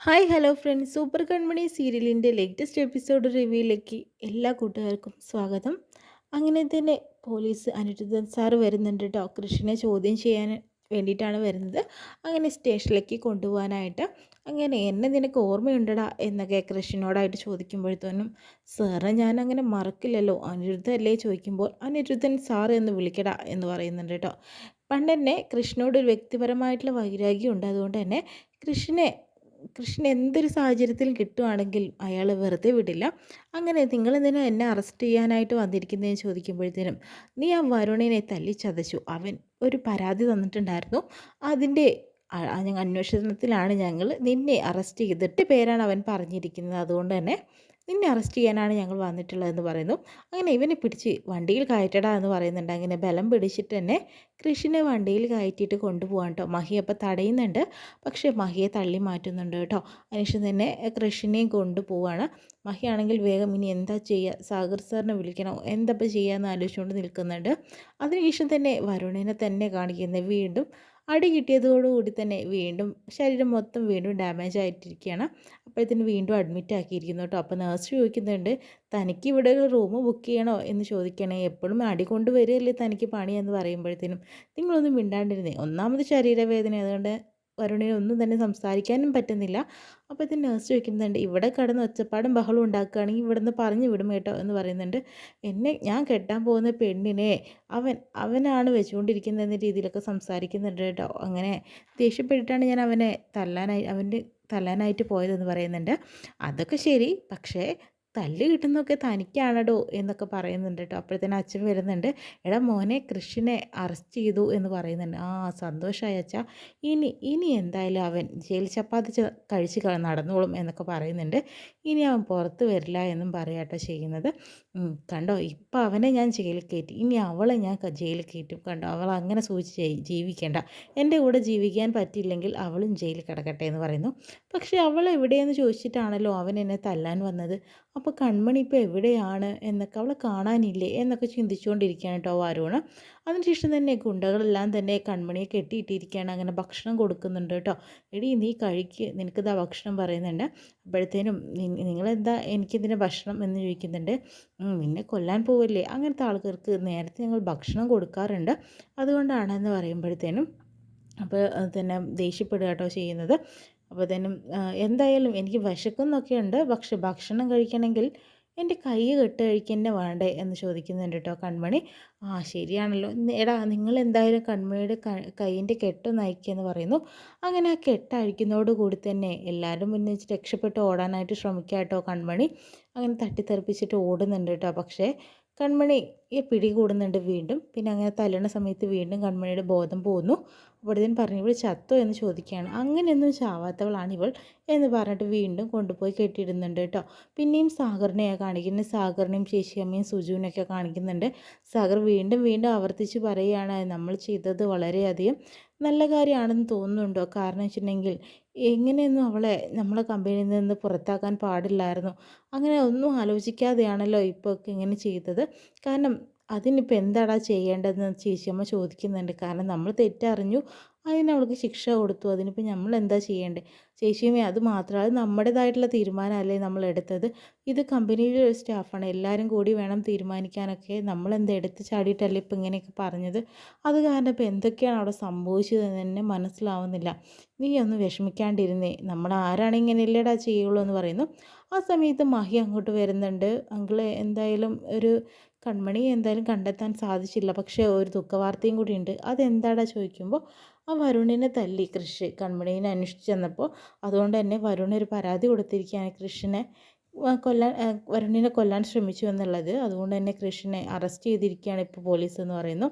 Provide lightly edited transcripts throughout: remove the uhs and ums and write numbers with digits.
Hi hello friends, super Kanmani സീരിയലിൻ്റെ latest episode റിവ്യൂയിലേക്ക് എല്ലാ കൂട്ടുകാർക്കും സ്വാഗതം. അങ്ങനെ തന്നെ പോലീസ് അനിരുദ്ധൻ സാറ് വരുന്നുണ്ട് കേട്ടോ. കൃഷ്ണനെ ചോദ്യം ചെയ്യാൻ വേണ്ടിയിട്ടാണ് വരുന്നത്. അങ്ങനെ സ്റ്റേഷനിലേക്ക് കൊണ്ടുപോകാനായിട്ട്. അങ്ങനെ എന്നെ നിനക്ക് ഓർമ്മയുണ്ടടാ എന്നൊക്കെ കൃഷ്ണനോടായിട്ട് ചോദിക്കുമ്പോഴത്തേനും, സാറെ ഞാൻ അങ്ങനെ മറക്കില്ലല്ലോ, അനിരുദ്ധ അല്ലേ ചോദിക്കുമ്പോൾ, അനിരുദ്ധൻ സാറ് എന്ന് വിളിക്കടാ എന്ന് പറയുന്നുണ്ട് കേട്ടോ. പണ്ട് തന്നെ കൃഷ്ണനോട് ഒരു വ്യക്തിപരമായിട്ടുള്ള വൈരാഗ്യം ഉണ്ട്. അതുകൊണ്ട് തന്നെ കൃഷ്ണനെ കൃഷ്ണൻ എന്തൊരു സാഹചര്യത്തിലും കിട്ടുവാണെങ്കിൽ അയാൾ വെറുതെ വിടില്ല. അങ്ങനെ നിങ്ങളെന്തിനാ എന്നെ അറസ്റ്റ് ചെയ്യാനായിട്ട് വന്നിരിക്കുന്നതെന്ന് ചോദിക്കുമ്പോഴത്തേനും, നീ ആ വരുണിനെ തല്ലിച്ചതച്ചു, അവൻ ഒരു പരാതി തന്നിട്ടുണ്ടായിരുന്നു, അതിൻ്റെ അന്വേഷണത്തിലാണ് ഞങ്ങൾ നിന്നെ അറസ്റ്റ് ചെയ്തിട്ട് പേരാണ് അവൻ പറഞ്ഞിരിക്കുന്നത്, അതുകൊണ്ട് തന്നെ നിന്നെ അറസ്റ്റ് ചെയ്യാനാണ് ഞങ്ങൾ വന്നിട്ടുള്ളതെന്ന് പറയുന്നു. അങ്ങനെ ഇവനെ പിടിച്ച് വണ്ടിയിൽ കയറ്റടാ എന്ന് പറയുന്നുണ്ട്. അങ്ങനെ ബലം പിടിച്ചിട്ട് തന്നെ കൃഷിനെ വണ്ടിയിൽ കയറ്റിയിട്ട് കൊണ്ടുപോകാൻ കേട്ടോ. മഹി അപ്പോൾ തടയുന്നുണ്ട്, പക്ഷേ മഹിയെ തള്ളി മാറ്റുന്നുണ്ട് കേട്ടോ. അതിനുശേഷം തന്നെ കൃഷിനെയും കൊണ്ടുപോവാണ്. മഹിയാണെങ്കിൽ വേഗം ഇനി എന്താ ചെയ്യുക, സാഗർ സാറിനെ വിളിക്കണോ, എന്തപ്പോൾ ചെയ്യാമെന്ന് ആലോചിച്ചുകൊണ്ട് നിൽക്കുന്നുണ്ട്. അതിനുശേഷം തന്നെ വരുണിനെ തന്നെ കാണിക്കുന്നത് വീണ്ടും അടി കിട്ടിയതോടുകൂടി തന്നെ വീണ്ടും ശരീരം മൊത്തം വീണ്ടും ഡാമേജ് ആയിട്ടിരിക്കുകയാണ്. അപ്പോഴത്തേന് വീണ്ടും അഡ്മിറ്റ് ആക്കിയിരിക്കുന്നു കേട്ടോ. അപ്പോൾ നേഴ്സ് ചോദിക്കുന്നുണ്ട്, തനിക്ക് ഇവിടെ ഒരു റൂം ബുക്ക് ചെയ്യണോ എന്ന് ചോദിക്കണേ, എപ്പോഴും അടി കൊണ്ട് വരികയല്ലേ തനിക്ക് പണി എന്ന് പറയുമ്പോഴത്തേനും, നിങ്ങളൊന്നും മിണ്ടാണ്ടിരുന്നേ, ഒന്നാമത് ശരീരവേദന, അതുകൊണ്ട് വരുണിന് ഒന്നും തന്നെ സംസാരിക്കാനും പറ്റുന്നില്ല. അപ്പോൾ ഇത് നേഴ്സ് ചോദിക്കുന്നുണ്ട്, ഇവിടെ കിടന്ന് ഒച്ചപ്പാടും ബഹളം ഉണ്ടാക്കുകയാണെങ്കിൽ ഇവിടെ നിന്ന് പറഞ്ഞു വിടും കേട്ടോ എന്ന് പറയുന്നുണ്ട്. ഞാൻ കെട്ടാൻ പോകുന്ന പെണ്ണിനെ അവനാണ് വെച്ചുകൊണ്ടിരിക്കുന്നത് എന്ന രീതിയിലൊക്കെ സംസാരിക്കുന്നുണ്ട് കേട്ടോ. അങ്ങനെ ദേഷ്യപ്പെട്ടിട്ടാണ് ഞാൻ തല്ലാനായിട്ട് പോയതെന്ന് പറയുന്നുണ്ട്. അതൊക്കെ ശരി, പക്ഷേ തല്ല് കിട്ടുന്നതൊക്കെ തനിക്കാണടോ എന്നൊക്കെ പറയുന്നുണ്ട് കേട്ടോ. അപ്പോഴത്തേനും അച്ഛൻ വരുന്നുണ്ട്. എടാ മോനെ, കൃഷിനെ അറസ്റ്റ് ചെയ്തു എന്ന് പറയുന്നുണ്ട്. ആ, സന്തോഷമായി അച്ഛാ, ഇനി ഇനി എന്തായാലും അവൻ ജയിൽ ചപ്പാത്തി കഴിച്ച് നടന്നോളും എന്നൊക്കെ പറയുന്നുണ്ട്. ഇനി അവൻ പുറത്ത് വരില്ല എന്നും പറയാട്ടോ ചെയ്യുന്നത്. കണ്ടോ, ഇപ്പം അവനെ ഞാൻ ജയിലിൽ കയറ്റി, ഇനി അവളെ ഞാൻ ജയിലിൽ കയറ്റും, കണ്ടോ, അവൾ അങ്ങനെ സൂചിച്ച് ജീവിക്കേണ്ട, എൻ്റെ കൂടെ ജീവിക്കാൻ പറ്റിയില്ലെങ്കിൽ അവളും ജയിലിൽ കിടക്കട്ടെ എന്ന് പറയുന്നു. പക്ഷേ അവൾ എവിടെയെന്ന് ചോദിച്ചിട്ടാണല്ലോ അവൻ എന്നെ തല്ലാൻ വന്നത്. അപ്പോൾ കൺമണി ഇപ്പോൾ എവിടെയാണ് എന്നൊക്കെ, അവളെ കാണാനില്ലേ എന്നൊക്കെ ചിന്തിച്ചുകൊണ്ടിരിക്കുകയാണ് കേട്ടോ വരുണ്. അതിനുശേഷം തന്നെ ഗുണ്ടകളെല്ലാം തന്നെ കൺമണിയെ കെട്ടിയിട്ടിരിക്കുകയാണ്. അങ്ങനെ ഭക്ഷണം കൊടുക്കുന്നുണ്ട് കേട്ടോ. എടീ നീ കഴിക്ക്, നിനക്കിതാ ഭക്ഷണം പറയുന്നുണ്ട്. അപ്പോഴത്തേനും നിങ്ങളെന്താ എനിക്കിതിന് ഭക്ഷണം എന്ന് ചോദിക്കുന്നുണ്ട്. നിന്നെ കൊല്ലാൻ പോവല്ലേ, അങ്ങനത്തെ ആൾക്കാർക്ക് നേരത്തെ ഞങ്ങൾ ഭക്ഷണം കൊടുക്കാറുണ്ട്, അതുകൊണ്ടാണെന്ന് പറയുമ്പോഴത്തേനും അപ്പോൾ തന്നെ ദേഷ്യപ്പെടുക കേട്ടോ ചെയ്യുന്നത്. അപ്പോഴത്തേനും എന്തായാലും എനിക്ക് വിശക്കുന്നൊക്കെ ഉണ്ട്, പക്ഷെ ഭക്ഷണം കഴിക്കണമെങ്കിൽ എൻ്റെ കൈ കെട്ട് കഴിക്കുക വേണ്ടേ എന്ന് ചോദിക്കുന്നുണ്ട് കേട്ടോ കൺമണി. ആ ശരിയാണല്ലോ, എടാ നിങ്ങൾ എന്തായാലും കൺമണിയുടെ കൈയിൻ്റെ കെട്ടൊന്ന് അയക്കുകയെന്ന് പറയുന്നു. അങ്ങനെ ആ കെട്ടഴിക്കുന്നതോട് കൂടി തന്നെ എല്ലാവരും മുന്നിൽ വെച്ച് രക്ഷപ്പെട്ട് ഓടാനായിട്ട് ശ്രമിക്കുക കേട്ടോ കൺമണി. അങ്ങനെ തട്ടിത്തെറിപ്പിച്ചിട്ട് ഓടുന്നുണ്ട് കേട്ടോ. പക്ഷേ കൺമണിയെ പിടികൂടുന്നുണ്ട് വീണ്ടും. പിന്നെ അങ്ങനെ തല്ലണ സമയത്ത് വീണ്ടും കൺമണിയുടെ ബോധം പോകുന്നു. അപ്പോഴത്തേനും പറഞ്ഞു, ഇവൾ ചത്തോ എന്ന് ചോദിക്കുകയാണ്. അങ്ങനെയൊന്നും ചാവാത്തവളാണ് ഇവൾ എന്ന് പറഞ്ഞിട്ട് വീണ്ടും കൊണ്ടുപോയി കെട്ടിയിടുന്നുണ്ട് കേട്ടോ. പിന്നെയും സാഗറിനെയാണ് കാണിക്കുന്നത്. സാഗറിനെയും ചേച്ചിയമ്മയും സുജുവിനെയൊക്കെ കാണിക്കുന്നുണ്ട്. സാഗർ വീണ്ടും വീണ്ടും ആവർത്തിച്ച് പറയുകയാണ്, നമ്മൾ ചെയ്തത് വളരെയധികം നല്ല കാര്യമാണെന്ന് തോന്നുന്നുണ്ടോ, കാരണം വെച്ചിട്ടുണ്ടെങ്കിൽ എങ്ങനെയൊന്നും അവളെ നമ്മളെ കമ്പനിയിൽ നിന്ന് പുറത്താക്കാൻ പാടില്ലായിരുന്നു, അങ്ങനെ ഒന്നും ആലോചിക്കാതെയാണല്ലോ ഇപ്പോൾ ഒക്കെ ഇങ്ങനെ ചെയ്തത്, കാരണം അതിനിപ്പോൾ എന്താടാ ചെയ്യേണ്ടതെന്ന് ചേച്ചിയമ്മ ചോദിക്കുന്നുണ്ട്. കാരണം നമ്മൾ തെറ്ററിഞ്ഞു, അതിന് അവൾക്ക് ശിക്ഷ കൊടുത്തു, അതിനിപ്പോൾ നമ്മൾ എന്താ ചെയ്യേണ്ടത് ചേച്ചിയമ്മേ, അത് മാത്രമല്ല, അത് നമ്മുടേതായിട്ടുള്ള തീരുമാനമല്ലേ നമ്മൾ എടുത്തത്, ഇത് കമ്പനിയിലെ ഒരു സ്റ്റാഫാണ്, എല്ലാവരും കൂടി വേണം തീരുമാനിക്കാനൊക്കെ, നമ്മളെന്താ എടുത്ത് ചാടിയിട്ടല്ലേ ഇപ്പോൾ ഇങ്ങനെയൊക്കെ പറഞ്ഞത്, അത് കാരണം ഇപ്പോൾ എന്തൊക്കെയാണ് അവിടെ സംഭവിച്ചതെന്ന് തന്നെ മനസ്സിലാവുന്നില്ല, നീ ഒന്ന് വിഷമിക്കാണ്ടിരുന്നേ, നമ്മൾ ആരാണ് ഇങ്ങനെയല്ലേടാ ചെയ്യുള്ളൂ എന്ന് പറയുന്നു. ആ സമയത്ത് മഹി അങ്ങോട്ട് വരുന്നുണ്ട്. അങ്കിളെ, എന്തായാലും ഒരു കൺമണിയെ എന്തായാലും കണ്ടെത്താൻ സാധിച്ചില്ല, പക്ഷേ ഒരു ദുഃഖവാർത്തയും കൂടിയുണ്ട്, അതെന്താടാ ചോദിക്കുമ്പോൾ, ആ വരുണിനെ തല്ലി കൃഷി കൺമണീനെ അന്വേഷിച്ച് ചെന്നപ്പോൾ, അതുകൊണ്ട് തന്നെ വരുൺ ഒരു പരാതി കൊടുത്തിരിക്കുകയാണ് കൃഷിനെ വരുണിനെ കൊല്ലാൻ ശ്രമിച്ചു എന്നുള്ളത്, അതുകൊണ്ട് തന്നെ കൃഷിനെ അറസ്റ്റ് ചെയ്തിരിക്കുകയാണ് ഇപ്പോൾ പോലീസ് എന്ന് പറയുന്നു.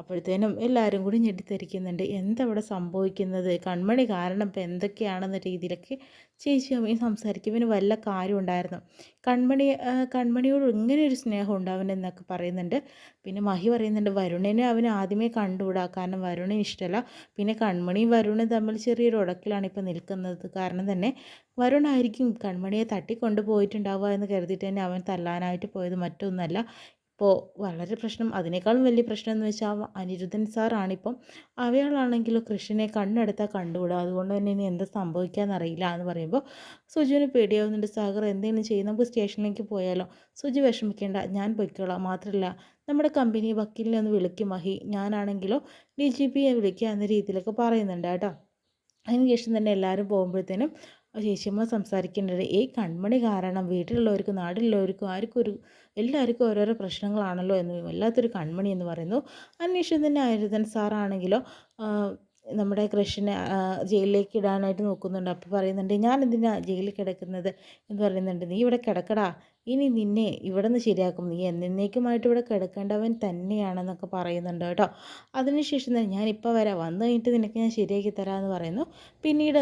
അപ്പോഴത്തേനും എല്ലാവരും കൂടി ഞെട്ടിത്തെരിക്കുന്നുണ്ട്. എന്തവിടെ സംഭവിക്കുന്നത്, കൺമണി കാരണം ഇപ്പോൾ എന്തൊക്കെയാണെന്ന രീതിയിലൊക്കെ ചേച്ചി അമ്മയും സംസാരിക്കും. ഇവന് വല്ല കാര്യം ഉണ്ടായിരുന്നു, കൺമണിയോട് ഇങ്ങനെ ഒരു സ്നേഹം ഉണ്ടാവുന്നതെന്നൊക്കെ പറയുന്നുണ്ട്. പിന്നെ മഹി പറയുന്നുണ്ട്, വരുണിനെ അവന് ആദ്യമേ കണ്ടുകൂടാ, കാരണം വരുണിന് ഇഷ്ടമല്ല, പിന്നെ കൺമണിയും വരുണും തമ്മിൽ ചെറിയൊരു ഉടക്കിലാണ് ഇപ്പോൾ നിൽക്കുന്നത്, കാരണം തന്നെ വരുണായിരിക്കും കൺമണിയെ തട്ടിക്കൊണ്ടു പോയിട്ടുണ്ടാവുക എന്ന് കരുതിയിട്ട് തന്നെ അവൻ തല്ലാനായിട്ട് പോയത്, മറ്റൊന്നല്ല, അപ്പോൾ വളരെ പ്രശ്നം അതിനേക്കാളും വലിയ പ്രശ്നം എന്ന് വെച്ചാൽ അനിരുദ്ധൻ സാറാണിപ്പം അയാളാണെങ്കിലോ കൃഷിനെ കണ്ണെടുത്താൽ കണ്ടുകൂടാ, അതുകൊണ്ട് തന്നെ ഇനി എന്താ സംഭവിക്കാമെന്നറിയില്ല എന്ന് പറയുമ്പോൾ സുജുവിന് പേടിയാവുന്നുണ്ട്. സാഗർ എന്തെങ്കിലും ചെയ്യും, നമുക്ക് സ്റ്റേഷനിലേക്ക് പോയാലോ? സുജു വിഷമിക്കേണ്ട, ഞാൻ പൊയ്ക്കോളാം. മാത്രമല്ല നമ്മുടെ കമ്പനി വക്കീലിനെ ഒന്ന് വിളിക്കും മഹി, ഞാനാണെങ്കിലോ DGPയെ വിളിക്കുക എന്ന രീതിയിലൊക്കെ പറയുന്നുണ്ട് കേട്ടോ. അതിന് ശേഷം തന്നെ എല്ലാവരും പോകുമ്പോഴത്തേനും ചേച്ചിയമ്മ സംസാരിക്കേണ്ടത് ഈ കൺമണി കാരണം വീട്ടിലുള്ളവർക്കും നാട്ടിലുള്ളവർക്കും എല്ലാവർക്കും ഓരോരോ പ്രശ്നങ്ങളാണല്ലോ എന്ന് വല്ലാത്തൊരു കൺമണി എന്ന് പറയുന്നു. അതിനുശേഷം തന്നെ അനിരുദ്ധൻ സാറാണെങ്കിലോ നമ്മുടെ കൃഷിനെ ജയിലിലേക്ക് ഇടാനായിട്ട് നോക്കുന്നുണ്ട്. അപ്പോൾ പറയുന്നുണ്ട്, ഞാൻ എന്തിനാ ജയിലിൽ കിടക്കുന്നത് എന്ന് പറയുന്നുണ്ട്. നീ ഇവിടെ കിടക്കടാ, ഇനി നിന്നെ ഇവിടെ നിന്ന് ശരിയാക്കും, നീ എന്നേക്കുമായിട്ട് ഇവിടെ കിടക്കേണ്ടവൻ തന്നെയാണെന്നൊക്കെ പറയുന്നുണ്ട് കേട്ടോ. അതിനുശേഷം തന്നെ ഞാനിപ്പോൾ വരാം, വന്നു കഴിഞ്ഞിട്ട് നിനക്ക് ഞാൻ ശരിയാക്കി തരാമെന്ന് പറയുന്നു. പിന്നീട്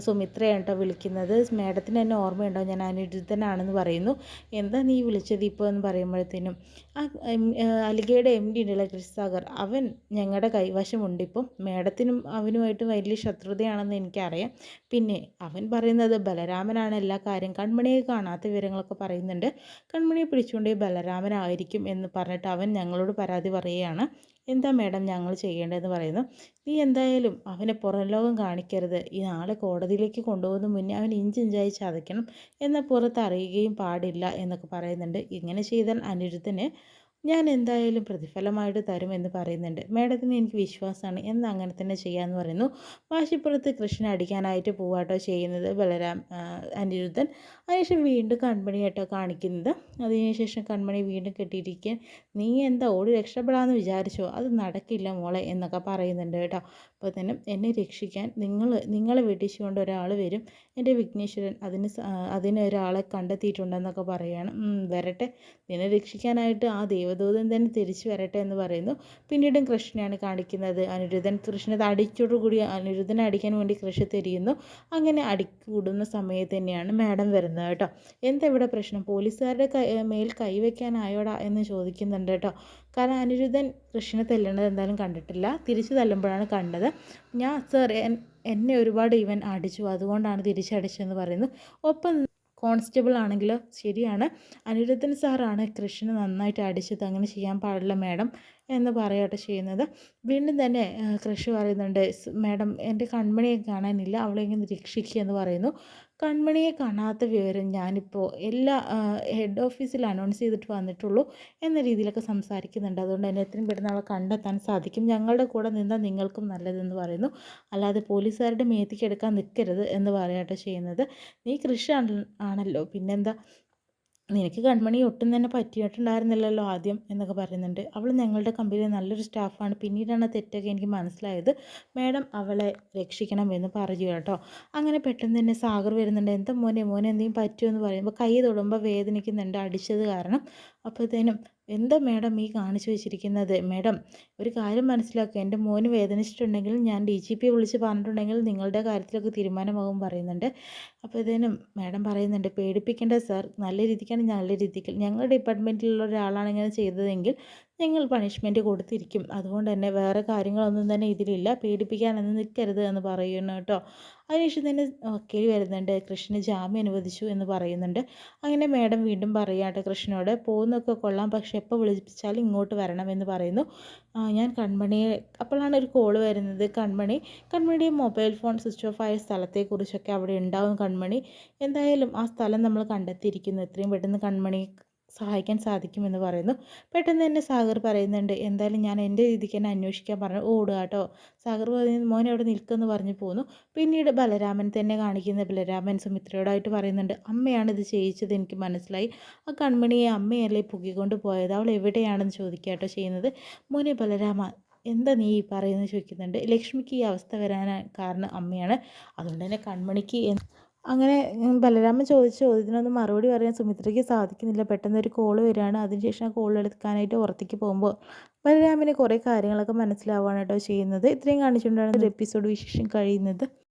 സുമിത്രയാണ് കേട്ടോ വിളിക്കുന്നത്. മേഡത്തിന് എന്നെ ഓർമ്മയുണ്ടോ, ഞാൻ അനിരുദ്ധനാണെന്ന് പറയുന്നു. എന്താ നീ വിളിച്ചത് ഇപ്പോൾ എന്ന് പറയുമ്പോഴത്തേനും അലിഗയുടെ MD ഉണ്ടല്ലോ കൃഷി സാഗർ, അവൻ ഞങ്ങളുടെ കൈവശമുണ്ട്. ഇപ്പം മേഡത്തിനും അവനുമായിട്ട് വലിയ ശത്രുതയാണെന്ന് എനിക്കറിയാം. പിന്നെ അവൻ പറയുന്നത് ബലരാമനാണ് എല്ലാ കാര്യം, കൺമണിയെ കാണാത്ത വിവരങ്ങളൊക്കെ പറയുന്നുണ്ട്. കൺമണിയെ പിടിച്ചുകൊണ്ട് ബലരാമനായിരിക്കും എന്ന് പറഞ്ഞിട്ട് അവൻ ഞങ്ങളോട് പരാതി പറയുകയാണ്. എന്താ മേഡം ഞങ്ങൾ ചെയ്യേണ്ടതെന്ന് പറയുന്നു. നീ എന്തായാലും അവനെ പുറം ലോകം കാണിക്കരുത്, ഈ നാളെ കോടതിയിലേക്ക് കൊണ്ടുപോകുന്ന മുന്നേ അവൻ ഇഞ്ചിഞ്ചായി ചതയ്ക്കണം, എന്നാൽ പുറത്ത് അറിയുകയും പാടില്ല എന്നൊക്കെ പറയുന്നുണ്ട്. ഇങ്ങനെ ചെയ്താൽ അനിരുദ്ധന് ഞാൻ എന്തായാലും പ്രതിഫലമായിട്ട് തരുമെന്ന് പറയുന്നുണ്ട്. മേഡത്തിന് എനിക്ക് വിശ്വാസമാണ്, എന്ന് അങ്ങനെ തന്നെ ചെയ്യാമെന്ന് പറയുന്നു. വാശിപ്പുറത്ത് കൃഷ്ണനെ അടിക്കാനായിട്ട് പോവാട്ടോ ചെയ്യുന്നത് അനിരുദ്ധൻ. അതിനുശേഷം വീണ്ടും കൺമണിയായിട്ടോ കാണിക്കുന്നത്. അതിനുശേഷം കൺമണി വീണ്ടും കെട്ടിയിരിക്കുക. നീ എന്താ ഓടി രക്ഷപ്പെടാമെന്ന് വിചാരിച്ചോ, അത് നടക്കില്ല മോളെ എന്നൊക്കെ പറയുന്നുണ്ട് കേട്ടോ. അപ്പോൾ തന്നെ എന്നെ രക്ഷിക്കാൻ നിങ്ങളെ വെട്ടിച്ചുകൊണ്ട് ഒരാൾ വരും, എൻ്റെ വിഘ്നേശ്വരൻ അതിന് ഒരാളെ കണ്ടെത്തിയിട്ടുണ്ടെന്നൊക്കെ പറയുകയാണ്. വരട്ടെ, നിന്നെ രക്ഷിക്കാനായിട്ട് ആ ദേവദൂതൻ തന്നെ തിരിച്ചു വരട്ടെ എന്ന് പറയുന്നു. പിന്നീടും കൃഷ്ണനെയാണ് കാണിക്കുന്നത്. അനിരുദ്ധൻ കൃഷ്ണനെ അടിച്ചോടുകൂടി അനിരുദ്ധനെ അടിക്കാൻ വേണ്ടി കൃഷി തിരിയുന്നു. അങ്ങനെ കൂടുന്ന സമയത്ത് തന്നെയാണ് മാഡം വരുന്നത് കേട്ടോ. എന്താ ഇവിടെ പ്രശ്നം, പോലീസുകാരുടെ മേൽ കൈവയ്ക്കാനായോടാ എന്ന് ചോദിക്കുന്നുണ്ട് കേട്ടോ. കാരണം അനിരുദ്ധൻ കൃഷ്ണനെ തല്ലുന്നത് എന്തായാലും കണ്ടിട്ടില്ല, തിരിച്ചു തല്ലുമ്പോഴാണ് കണ്ടത്. സർ എന്നെ ഒരുപാട് ഇവൻ അടിച്ചു, അതുകൊണ്ടാണ് തിരിച്ചടിച്ചതെന്ന് പറയുന്നു. ഒപ്പം കോൺസ്റ്റബിൾ ആണെങ്കിലോ ശരിയാണ്, അനിരുദ്ധൻ സാറാണ് കൃഷ്ണനെ നന്നായിട്ട് അടിച്ചത്, അങ്ങനെ ചെയ്യാൻ പാടില്ല മാഡം എന്ന് പറയട്ടെ ചെയ്യുന്നത്. വീണ്ടും തന്നെ കൃഷി പറയുന്നുണ്ട്, മാഡം എൻ്റെ കൺമണിയെ കാണാനില്ല, അവളെ ഇങ്ങനെ രക്ഷിക്കുക എന്ന് പറയുന്നു. കൺമണിയെ കാണാത്ത വിവരം ഞാനിപ്പോൾ എല്ലാ ഹെഡ് ഓഫീസിൽ അനൗൺസ് ചെയ്തിട്ട് വന്നിട്ടുള്ളൂ എന്ന രീതിയിലൊക്കെ സംസാരിക്കുന്നുണ്ട്. അതുകൊണ്ട് തന്നെ എത്രയും പെട്ടെന്ന് അവളെ കണ്ടെത്താൻ സാധിക്കും, ഞങ്ങളുടെ കൂടെ നിന്നാൽ നിങ്ങൾക്കും നല്ലതെന്ന് പറയുന്നു. അല്ലാതെ പോലീസുകാരുടെ മേത്തേക്ക് എടുക്കാൻ നിൽക്കരുത് എന്ന് പറയട്ടെ ചെയ്യുന്നത്. നീ കൃഷി ആണല്ലോ, പിന്നെന്താ, നിനക്ക് കൺമണി ഒട്ടും തന്നെ പറ്റിയിട്ടുണ്ടായിരുന്നില്ലല്ലോ ആദ്യം എന്നൊക്കെ പറയുന്നുണ്ട്. അവൾ ഞങ്ങളുടെ കമ്പനിയിൽ നല്ലൊരു സ്റ്റാഫാണ്, പിന്നീടാണ് തെറ്റൊക്കെ എനിക്ക് മനസ്സിലായത്, മാഡം അവളെ രക്ഷിക്കണം എന്ന് പറഞ്ഞു കേട്ടോ. അങ്ങനെ പെട്ടെന്ന് തന്നെ സാഗർ വരുന്നുണ്ട്. എന്താ മോനെ എന്തെങ്കിലും പറ്റുമോ എന്ന് പറയുമ്പോൾ കൈ തൊടുമ്പോൾ വേദനിക്കുന്നുണ്ട് അടിച്ചത് കാരണം. അപ്പോഴത്തേനും എന്താ മാഡം ഈ കാണിച്ചു വെച്ചിരിക്കുന്നത്, മാഡം ഒരു കാര്യം മനസ്സിലാക്കുക, എൻ്റെ മോന് വേദനിച്ചിട്ടുണ്ടെങ്കിൽ ഞാൻ DGPയെ വിളിച്ച് പറഞ്ഞിട്ടുണ്ടെങ്കിൽ നിങ്ങളുടെ കാര്യത്തിലൊക്കെ തീരുമാനമാകും പറയുന്നുണ്ട്. അപ്പോഴത്തേനും മാഡം പറയുന്നുണ്ട്, പേടിപ്പിക്കേണ്ട സാർ, നല്ല രീതിക്കാണ് നല്ല രീതിക്ക്, ഞങ്ങളുടെ ഡിപ്പാർട്ട്മെൻറ്റിലുള്ള ഒരാളാണ് ഇങ്ങനെ ചെയ്തതെങ്കിൽ ഞങ്ങൾ പണിഷ്മെൻറ്റ് കൊടുത്തിരിക്കും, അതുകൊണ്ട് തന്നെ വേറെ കാര്യങ്ങളൊന്നും തന്നെ ഇതിലില്ല, പേടിപ്പിക്കാനൊന്നും നിൽക്കരുത് എന്ന് പറയുന്നു കേട്ടോ. അതിനുശേഷം തന്നെ വക്കീൽ വരുന്നുണ്ട്, കൃഷ്ണന് ജാമ്യം അനുവദിച്ചു എന്ന് പറയുന്നുണ്ട്. അങ്ങനെ മാഡം വീണ്ടും പറയാട്ടെ കൃഷ്ണനോട്, പോകുന്നൊക്കെ കൊള്ളാം, പക്ഷെ എപ്പോൾ വിളിപ്പിച്ചാലും ഇങ്ങോട്ട് വരണം എന്ന് പറയുന്നു. ഞാൻ കൺമണിയെ, അപ്പോഴാണ് ഒരു കോള് വരുന്നത്. കൺമണിയുടെ മൊബൈൽ ഫോൺ സ്വിച്ച് ഓഫ് ആയ സ്ഥലത്തെക്കുറിച്ചൊക്കെ അവിടെ ഉണ്ടാവും കൺമണി. എന്തായാലും ആ സ്ഥലം നമ്മൾ കണ്ടെത്തിയിരിക്കുന്നു, എത്രയും പെട്ടെന്ന് കൺമണി സഹായിക്കാൻ സാധിക്കുമെന്ന് പറയുന്നു. പെട്ടെന്ന് തന്നെ സാഗർ പറയുന്നുണ്ട്, എന്തായാലും ഞാൻ എൻ്റെ രീതിക്ക് തന്നെ അന്വേഷിക്കാൻ പറഞ്ഞു ഓടുക കേട്ടോ. സാഗർ പറയുന്നത് മോനെ അവിടെ നിൽക്കുമെന്ന് പറഞ്ഞു പോകുന്നു. പിന്നീട് ബലരാമൻ തന്നെ കാണിക്കുന്ന ബലരാമൻ സുമിത്രയോടായിട്ട് പറയുന്നുണ്ട്, അമ്മയാണ് ഇത് ചെയ്യിച്ചത്, എനിക്ക് മനസ്സിലായി, ആ കൺമണിയെ അമ്മയല്ലേ പൊക്കിക്കൊണ്ട് പോയത്, അവൾ എവിടെയാണെന്ന് ചോദിക്കുക കേട്ടോ ചെയ്യുന്നത്. മോനെ ബലരാമ, എന്താ നീ പറയുന്നത് ചോദിക്കുന്നുണ്ട്. ലക്ഷ്മിക്ക് ഈ അവസ്ഥ വരാൻ കാരണം അമ്മയാണ്, അതുകൊണ്ട് തന്നെ കൺമണിക്ക് അങ്ങനെ ബലരാമൻ ചോദിച്ച ചോദ്യത്തിനൊന്നും മറുപടി പറയാൻ സുമിത്രയ്ക്ക് സാധിക്കുന്നില്ല. പെട്ടെന്ന് ഒരു കോള് വരികയാണ്. അതിനുശേഷം ആ കോൾ എടുക്കാനായിട്ട് പുറത്തേക്ക് പോകുമ്പോൾ ബലരാമന് കുറേ കാര്യങ്ങളൊക്കെ മനസ്സിലാവുകയാണ് കേട്ടോ ചെയ്യുന്നത്. ഇത്രയും കാണിച്ചുകൊണ്ടാണ് ഒരു എപ്പിസോഡ് വിശേഷം കഴിയുന്നത്.